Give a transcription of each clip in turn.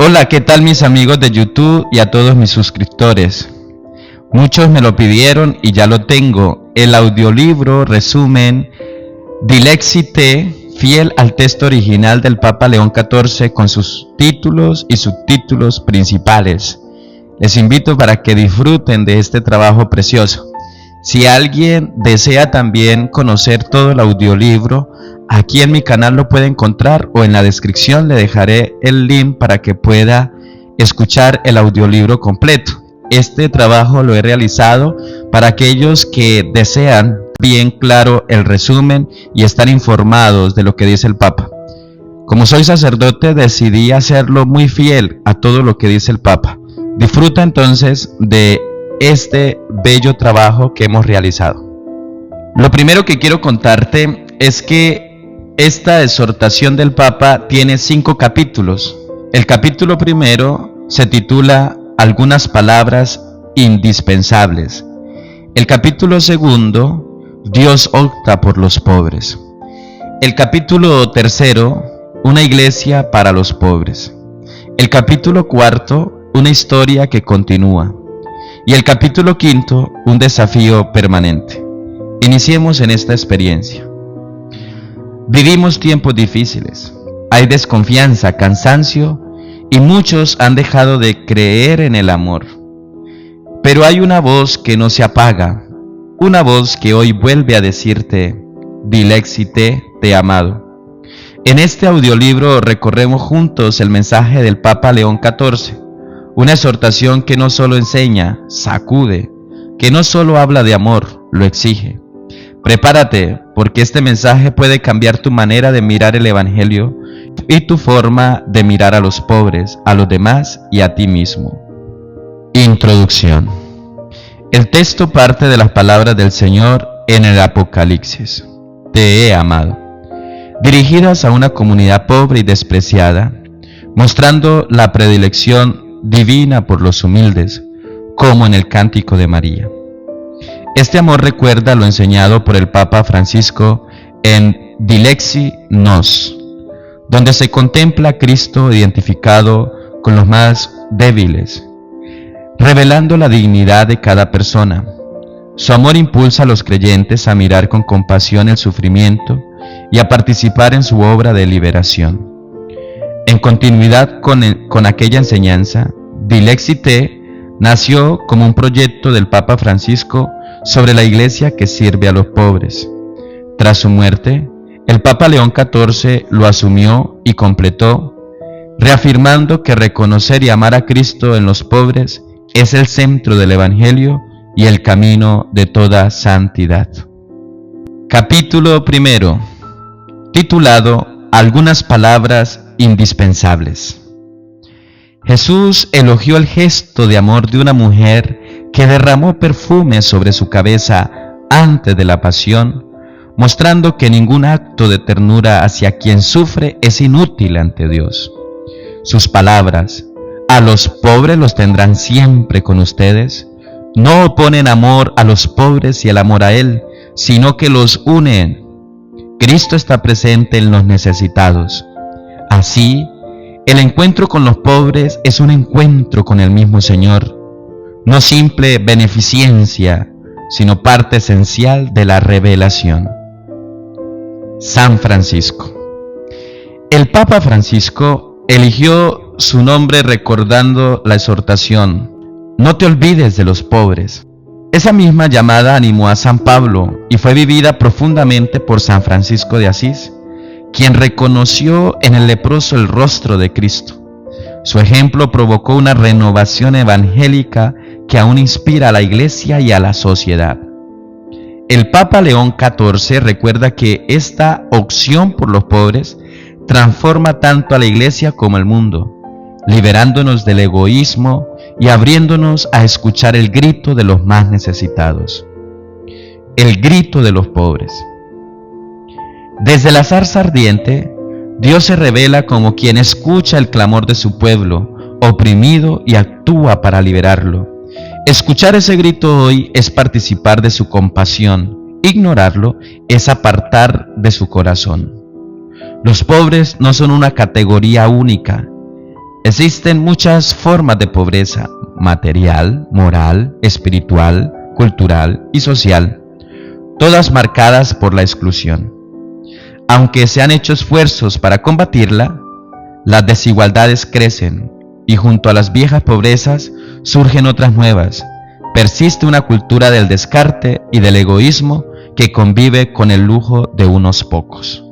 Hola, ¿qué tal mis amigos de YouTube y a todos mis suscriptores? Muchos me lo pidieron y ya lo tengo, el audiolibro resumen Dilexite, fiel al texto original del Papa León XIV con sus títulos y subtítulos principales. Les invito para que disfruten de este trabajo precioso. Si alguien desea también conocer todo el audiolibro, aquí en mi canal lo puede encontrar o en la descripción le dejaré el link para que pueda escuchar el audiolibro completo. Este trabajo lo he realizado para aquellos que desean bien claro el resumen y estar informados de lo que dice el Papa. Como soy sacerdote, decidí hacerlo muy fiel a todo lo que dice el Papa. Disfruta entonces de este bello trabajo que hemos realizado. Lo primero que quiero contarte es que esta exhortación del Papa tiene 5 capítulos. El capítulo primero se titula Algunas palabras indispensables. El capítulo segundo, Dios opta por los pobres. El capítulo tercero, una iglesia para los pobres. El capítulo cuarto, una historia que continúa. Y el capítulo quinto, un desafío permanente. Iniciemos en esta experiencia. Vivimos tiempos difíciles. Hay desconfianza, cansancio y muchos han dejado de creer en el amor. Pero hay una voz que no se apaga, una voz que hoy vuelve a decirte, Dilexite, te he amado. En este audiolibro recorremos juntos el mensaje del Papa León XIV, una exhortación que no solo enseña, sacude, que no solo habla de amor, lo exige. Prepárate, porque este mensaje puede cambiar tu manera de mirar el Evangelio y tu forma de mirar a los pobres, a los demás y a ti mismo. Introducción. El texto parte de las palabras del Señor en el Apocalipsis. Te he amado. Dirigidas a una comunidad pobre y despreciada, mostrando la predilección divina por los humildes, como en el Cántico de María. Este amor recuerda lo enseñado por el Papa Francisco en Dilexi Nos, donde se contempla a Cristo identificado con los más débiles, revelando la dignidad de cada persona. Su amor impulsa a los creyentes a mirar con compasión el sufrimiento y a participar en su obra de liberación. En continuidad con aquella enseñanza, Dilexite nació como un proyecto del Papa Francisco sobre la iglesia que sirve a los pobres. Tras su muerte, el Papa León XIV lo asumió y completó, reafirmando que reconocer y amar a Cristo en los pobres es el centro del Evangelio y el camino de toda santidad. Capítulo primero, titulado Algunas palabras indispensables. Jesús elogió el gesto de amor de una mujer que derramó perfume sobre su cabeza antes de la pasión, mostrando que ningún acto de ternura hacia quien sufre es inútil ante Dios. Sus palabras, a los pobres los tendrán siempre con ustedes, no oponen amor a los pobres y el amor a Él, sino que los unen. Cristo está presente en los necesitados. Así, el encuentro con los pobres es un encuentro con el mismo Señor, no simple beneficencia, sino parte esencial de la revelación. San Francisco. El Papa Francisco eligió su nombre recordando la exhortación, no te olvides de los pobres. Esa misma llamada animó a San Pablo y fue vivida profundamente por San Francisco de Asís, quien reconoció en el leproso el rostro de Cristo. Su ejemplo provocó una renovación evangélica que aún inspira a la Iglesia y a la sociedad. El Papa León XIV recuerda que esta opción por los pobres transforma tanto a la Iglesia como al mundo, liberándonos del egoísmo y abriéndonos a escuchar el grito de los más necesitados. El grito de los pobres. Desde la zarza ardiente, Dios se revela como quien escucha el clamor de su pueblo, oprimido, y actúa para liberarlo. Escuchar ese grito hoy es participar de su compasión. Ignorarlo es apartar de su corazón. Los pobres no son una categoría única. Existen muchas formas de pobreza: material, moral, espiritual, cultural y social, todas marcadas por la exclusión. Aunque se han hecho esfuerzos para combatirla, las desigualdades crecen y junto a las viejas pobrezas surgen otras nuevas. Persiste una cultura del descarte y del egoísmo que convive con el lujo de unos pocos.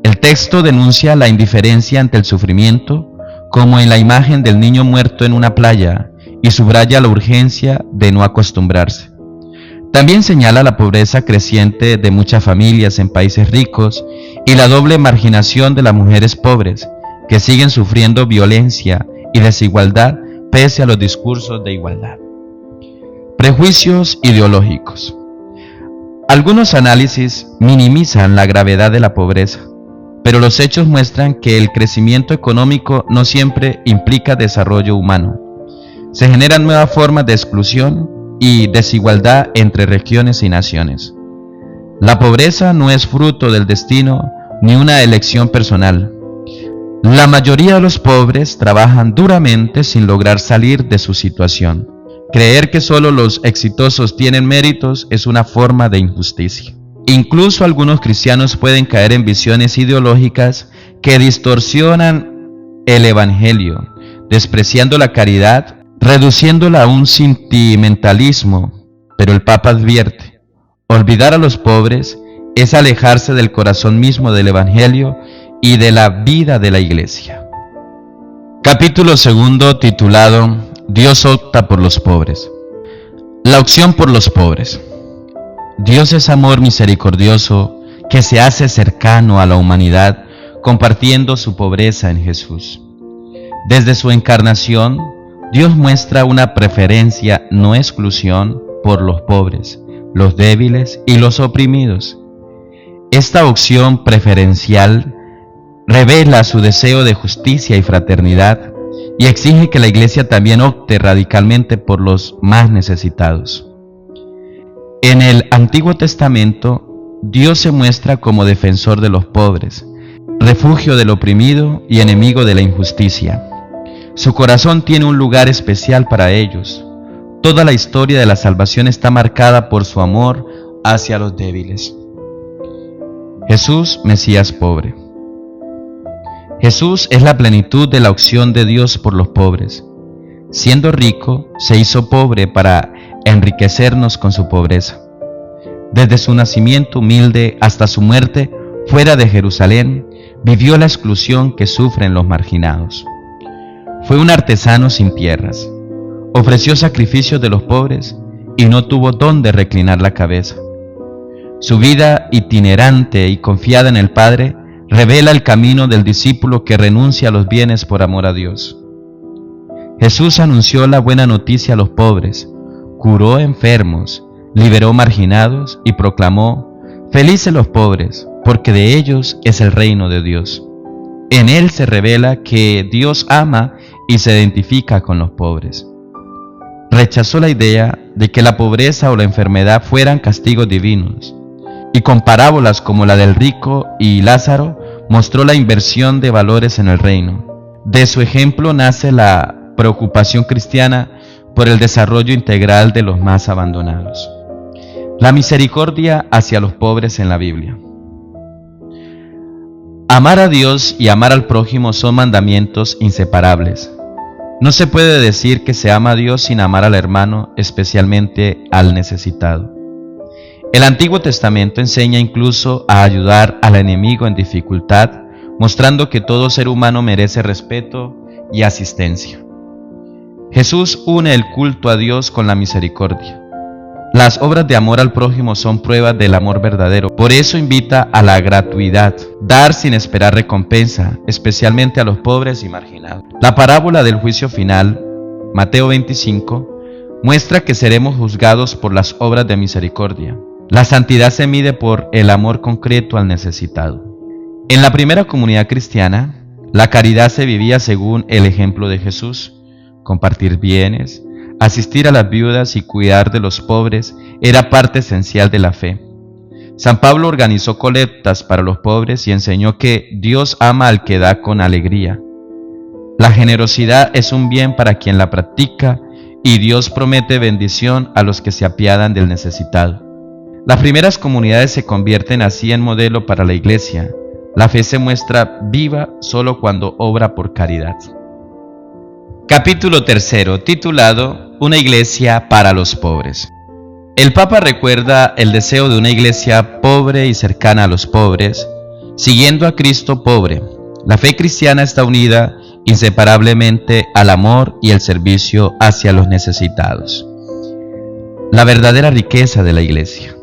El texto denuncia la indiferencia ante el sufrimiento, como en la imagen del niño muerto en una playa, y subraya la urgencia de no acostumbrarse. También señala la pobreza creciente de muchas familias en países ricos y la doble marginación de las mujeres pobres, que siguen sufriendo violencia y desigualdad pese a los discursos de igualdad. Prejuicios ideológicos. Algunos análisis minimizan la gravedad de la pobreza, pero los hechos muestran que el crecimiento económico no siempre implica desarrollo humano. Se generan nuevas formas de exclusión y desigualdad entre regiones y naciones. La pobreza no es fruto del destino ni una elección personal. La mayoría de los pobres trabajan duramente sin lograr salir de su situación. Creer que solo los exitosos tienen méritos es una forma de injusticia. Incluso algunos cristianos pueden caer en visiones ideológicas que distorsionan el Evangelio, despreciando la caridad, reduciéndola a un sentimentalismo. Pero el Papa advierte: olvidar a los pobres es alejarse del corazón mismo del Evangelio y de la vida de la Iglesia. Capítulo 2, titulado Dios opta por los pobres. La opción por los pobres. Dios es amor misericordioso que se hace cercano a la humanidad compartiendo su pobreza en Jesús. Desde su encarnación, Dios muestra una preferencia, no exclusión, por los pobres, los débiles y los oprimidos. Esta opción preferencial revela su deseo de justicia y fraternidad y exige que la Iglesia también opte radicalmente por los más necesitados. En el Antiguo Testamento, Dios se muestra como defensor de los pobres, refugio del oprimido y enemigo de la injusticia. Su corazón tiene un lugar especial para ellos. Toda la historia de la salvación está marcada por su amor hacia los débiles. Jesús, Mesías pobre. Jesús es la plenitud de la opción de Dios por los pobres. Siendo rico, se hizo pobre para enriquecernos con su pobreza. Desde su nacimiento humilde hasta su muerte fuera de Jerusalén, vivió la exclusión que sufren los marginados. Fue un artesano sin tierras. Ofreció sacrificios de los pobres y no tuvo dónde reclinar la cabeza. Su vida itinerante y confiada en el Padre revela el camino del discípulo que renuncia a los bienes por amor a Dios. Jesús anunció la buena noticia a los pobres, curó enfermos, liberó marginados y proclamó: felices los pobres, porque de ellos es el reino de Dios. En él se revela que Dios ama y se identifica con los pobres. Rechazó la idea de que la pobreza o la enfermedad fueran castigos divinos, y con parábolas como la del rico y Lázaro mostró la inversión de valores en el reino. De su ejemplo nace la preocupación cristiana por el desarrollo integral de los más abandonados. La misericordia hacia los pobres en la Biblia. Amar a Dios y amar al prójimo son mandamientos inseparables. No se puede decir que se ama a Dios sin amar al hermano, especialmente al necesitado. El Antiguo Testamento enseña incluso a ayudar al enemigo en dificultad, mostrando que todo ser humano merece respeto y asistencia. Jesús une el culto a Dios con la misericordia. Las obras de amor al prójimo son pruebas del amor verdadero. Por eso invita a la gratuidad, dar sin esperar recompensa, especialmente a los pobres y marginados. La parábola del juicio final, Mateo 25, muestra que seremos juzgados por las obras de misericordia. La santidad se mide por el amor concreto al necesitado. En la primera comunidad cristiana, la caridad se vivía según el ejemplo de Jesús. Compartir bienes, asistir a las viudas y cuidar de los pobres era parte esencial de la fe. San Pablo organizó colectas para los pobres y enseñó que Dios ama al que da con alegría. La generosidad es un bien para quien la practica y Dios promete bendición a los que se apiadan del necesitado. Las primeras comunidades se convierten así en modelo para la Iglesia. La fe se muestra viva solo cuando obra por caridad. Capítulo 3, titulado Una iglesia para los pobres. El Papa recuerda el deseo de una iglesia pobre y cercana a los pobres, siguiendo a Cristo pobre. La fe cristiana está unida inseparablemente al amor y el servicio hacia los necesitados. La verdadera riqueza de la iglesia.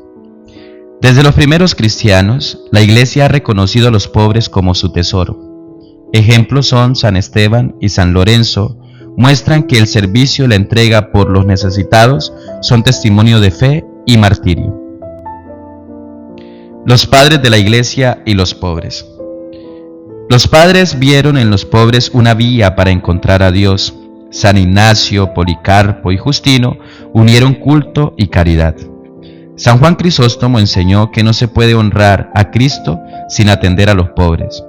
Desde los primeros cristianos, la iglesia ha reconocido a los pobres como su tesoro. Ejemplos son San Esteban y San Lorenzo, muestran que el servicio y la entrega por los necesitados son testimonio de fe y martirio. Los padres de la iglesia y los pobres. Los padres vieron en los pobres una vía para encontrar a Dios. San Ignacio, Policarpo y Justino unieron culto y caridad. San Juan Crisóstomo enseñó que no se puede honrar a Cristo sin atender a los pobres.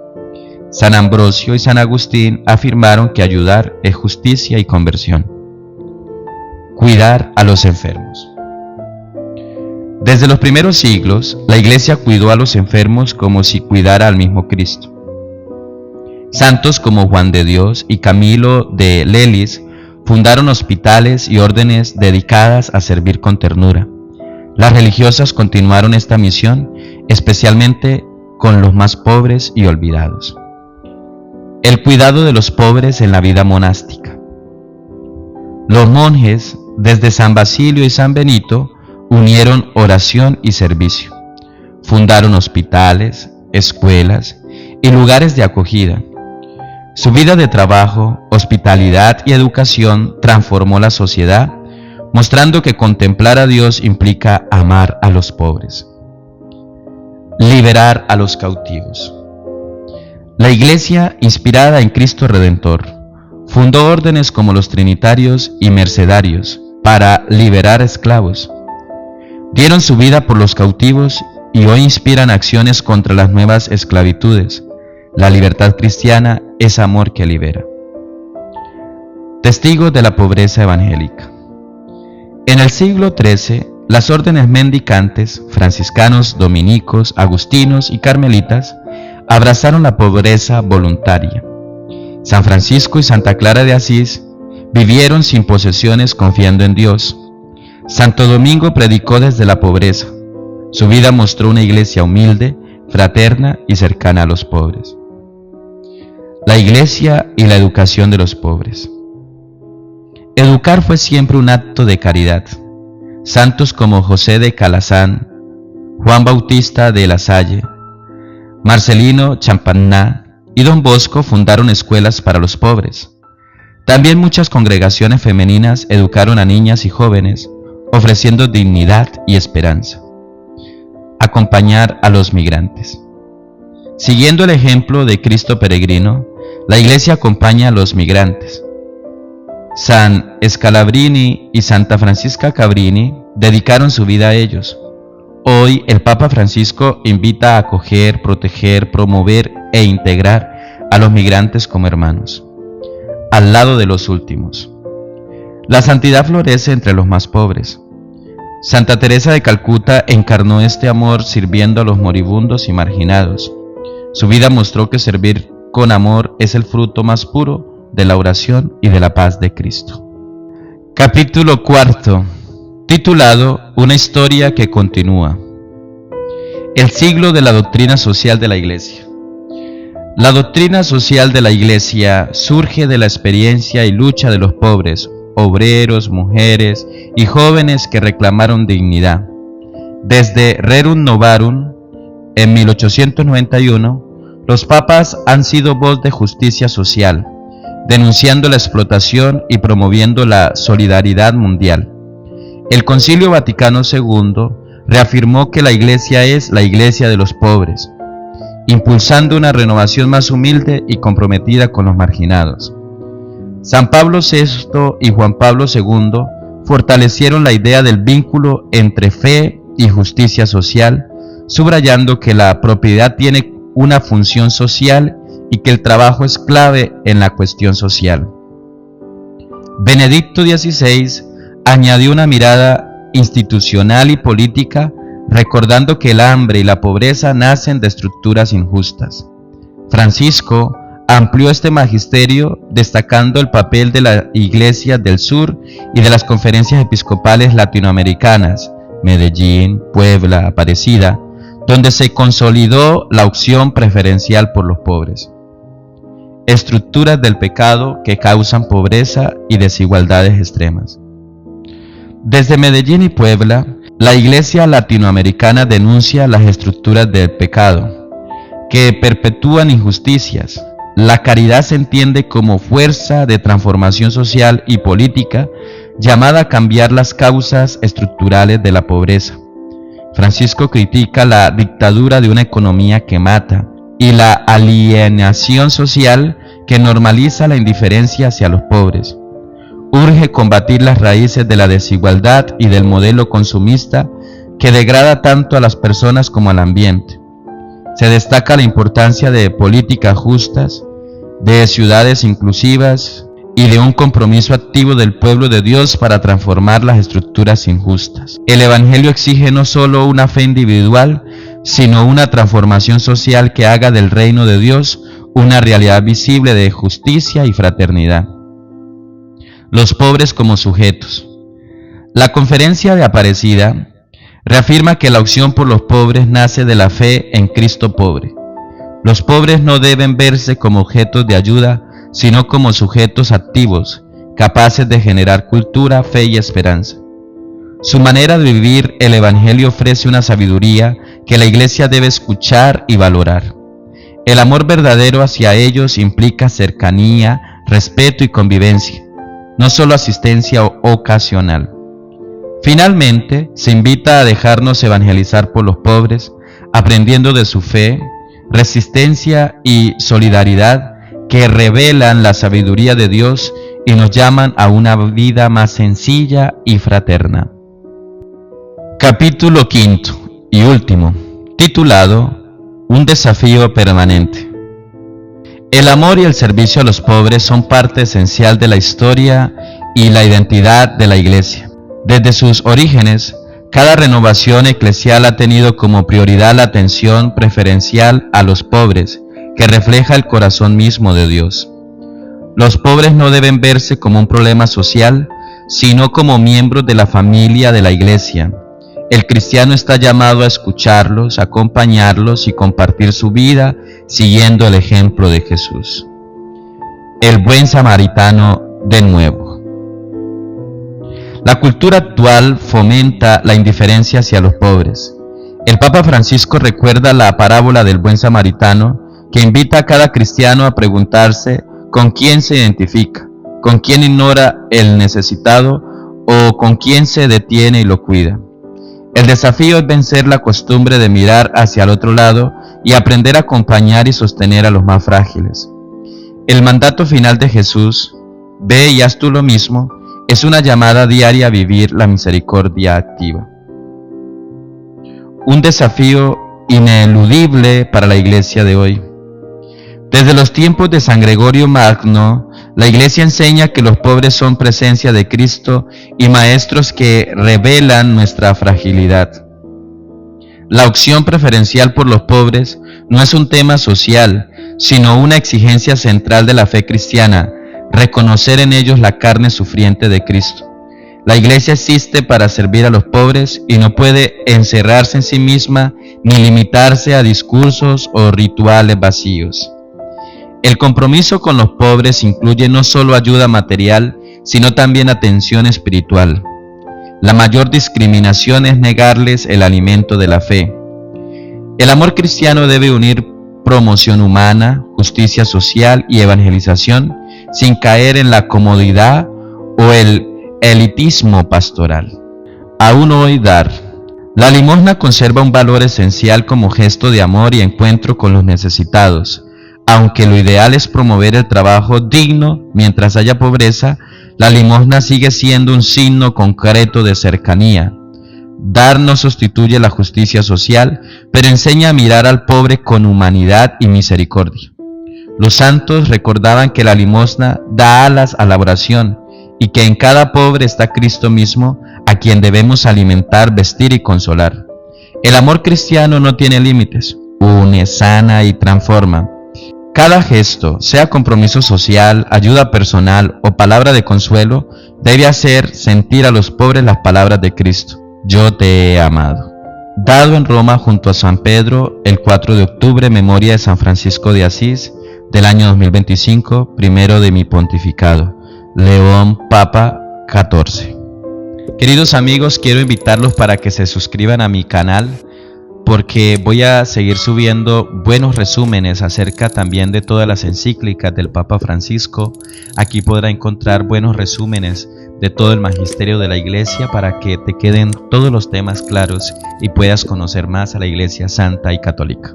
San Ambrosio y San Agustín afirmaron que ayudar es justicia y conversión. Cuidar a los enfermos. Desde los primeros siglos, la Iglesia cuidó a los enfermos como si cuidara al mismo Cristo. Santos como Juan de Dios y Camilo de Lelis fundaron hospitales y órdenes dedicadas a servir con ternura. Las religiosas continuaron esta misión, especialmente con los más pobres y olvidados. El cuidado de los pobres en la vida monástica. Los monjes, desde San Basilio y San Benito, unieron oración y servicio. Fundaron hospitales, escuelas y lugares de acogida. Su vida de trabajo, hospitalidad y educación transformó la sociedad, mostrando que contemplar a Dios implica amar a los pobres. Liberar a los cautivos. La Iglesia, inspirada en Cristo Redentor, fundó órdenes como los trinitarios y mercedarios para liberar esclavos. Dieron su vida por los cautivos y hoy inspiran acciones contra las nuevas esclavitudes. La libertad cristiana es amor que libera. Testigos de la pobreza evangélica. En el siglo XIII, las órdenes mendicantes, franciscanos, dominicos, agustinos y carmelitas, abrazaron la pobreza voluntaria. San Francisco y Santa Clara de Asís vivieron sin posesiones confiando en Dios. Santo Domingo predicó desde la pobreza. Su vida mostró una iglesia humilde, fraterna y cercana a los pobres. La iglesia y la educación de los pobres. Educar fue siempre un acto de caridad. Santos como José de Calazán, Juan Bautista de La Salle, Marcelino Champagnat y Don Bosco fundaron escuelas para los pobres. También muchas congregaciones femeninas educaron a niñas y jóvenes, ofreciendo dignidad y esperanza. Acompañar a los migrantes. Siguiendo el ejemplo de Cristo peregrino, la Iglesia acompaña a los migrantes. San Scalabrini y Santa Francisca Cabrini dedicaron su vida a ellos. Hoy el Papa Francisco invita a acoger, proteger, promover e integrar a los migrantes como hermanos, al lado de los últimos. La santidad florece entre los más pobres. Santa Teresa de Calcuta encarnó este amor sirviendo a los moribundos y marginados. Su vida mostró que servir con amor es el fruto más puro de la oración y de la paz de Cristo. Capítulo 4, titulado Una historia que continúa. El siglo de la doctrina social de la Iglesia. La doctrina social de la Iglesia surge de la experiencia y lucha de los pobres, obreros, mujeres y jóvenes que reclamaron dignidad. Desde Rerum Novarum, en 1891, los papas han sido voz de justicia social, denunciando la explotación y promoviendo la solidaridad mundial. El Concilio Vaticano II reafirmó que la Iglesia es la Iglesia de los pobres, impulsando una renovación más humilde y comprometida con los marginados. San Pablo VI y Juan Pablo II fortalecieron la idea del vínculo entre fe y justicia social, subrayando que la propiedad tiene una función social y que el trabajo es clave en la cuestión social. Benedicto XVI añadió una mirada institucional y política, recordando que el hambre y la pobreza nacen de estructuras injustas. Francisco amplió este magisterio destacando el papel de la Iglesia del Sur y de las conferencias episcopales latinoamericanas, Medellín, Puebla, Aparecida, donde se consolidó la opción preferencial por los pobres. Estructuras del pecado que causan pobreza y desigualdades extremas. Desde Medellín y Puebla, la Iglesia latinoamericana denuncia las estructuras del pecado, que perpetúan injusticias. La caridad se entiende como fuerza de transformación social y política llamada a cambiar las causas estructurales de la pobreza. Francisco critica la dictadura de una economía que mata y la alienación social que normaliza la indiferencia hacia los pobres. Urge combatir las raíces de la desigualdad y del modelo consumista que degrada tanto a las personas como al ambiente. Se destaca la importancia de políticas justas, de ciudades inclusivas y de un compromiso activo del pueblo de Dios para transformar las estructuras injustas. El Evangelio exige no solo una fe individual, sino una transformación social que haga del reino de Dios una realidad visible de justicia y fraternidad. Los pobres como sujetos. La Conferencia de Aparecida reafirma que la opción por los pobres nace de la fe en Cristo pobre. Los pobres no deben verse como objetos de ayuda, sino como sujetos activos, capaces de generar cultura, fe y esperanza. Su manera de vivir el Evangelio ofrece una sabiduría que la Iglesia debe escuchar y valorar. El amor verdadero hacia ellos implica cercanía, respeto y convivencia, no solo asistencia ocasional. Finalmente, se invita a dejarnos evangelizar por los pobres, aprendiendo de su fe, resistencia y solidaridad que revelan la sabiduría de Dios y nos llaman a una vida más sencilla y fraterna. Capítulo quinto y último, titulado Un desafío permanente. El amor y el servicio a los pobres son parte esencial de la historia y la identidad de la Iglesia. Desde sus orígenes, cada renovación eclesial ha tenido como prioridad la atención preferencial a los pobres, que refleja el corazón mismo de Dios. Los pobres no deben verse como un problema social, sino como miembros de la familia de la Iglesia. El cristiano está llamado a escucharlos, acompañarlos y compartir su vida siguiendo el ejemplo de Jesús. El buen samaritano de nuevo. La cultura actual fomenta la indiferencia hacia los pobres. El Papa Francisco recuerda la parábola del buen samaritano que invita a cada cristiano a preguntarse con quién se identifica, con quién ignora el necesitado o con quién se detiene y lo cuida. El desafío es vencer la costumbre de mirar hacia el otro lado y aprender a acompañar y sostener a los más frágiles. El mandato final de Jesús, ve y haz tú lo mismo, es una llamada diaria a vivir la misericordia activa. Un desafío ineludible para la Iglesia de hoy. Desde los tiempos de San Gregorio Magno, la Iglesia enseña que los pobres son presencia de Cristo y maestros que revelan nuestra fragilidad. La opción preferencial por los pobres no es un tema social, sino una exigencia central de la fe cristiana, reconocer en ellos la carne sufriente de Cristo. La Iglesia existe para servir a los pobres y no puede encerrarse en sí misma ni limitarse a discursos o rituales vacíos. El compromiso con los pobres incluye no solo ayuda material, sino también atención espiritual. La mayor discriminación es negarles el alimento de la fe. El amor cristiano debe unir promoción humana, justicia social y evangelización, sin caer en la comodidad o el elitismo pastoral. Aún hoy dar. La limosna conserva un valor esencial como gesto de amor y encuentro con los necesitados. Aunque lo ideal es promover el trabajo digno mientras haya pobreza, la limosna sigue siendo un signo concreto de cercanía. Dar no sustituye la justicia social, pero enseña a mirar al pobre con humanidad y misericordia. Los santos recordaban que la limosna da alas a la oración y que en cada pobre está Cristo mismo, a quien debemos alimentar, vestir y consolar. El amor cristiano no tiene límites, une, sana y transforma. Cada gesto, sea compromiso social, ayuda personal o palabra de consuelo, debe hacer sentir a los pobres las palabras de Cristo: yo te he amado. Dado en Roma junto a San Pedro el 4 de octubre, memoria de San Francisco de Asís, del año 2025, primero de mi pontificado. León Papa XIV. Queridos amigos, quiero invitarlos para que se suscriban a mi canal, porque voy a seguir subiendo buenos resúmenes acerca también de todas las encíclicas del Papa Francisco. Aquí podrá encontrar buenos resúmenes de todo el magisterio de la Iglesia para que te queden todos los temas claros y puedas conocer más a la Iglesia Santa y Católica.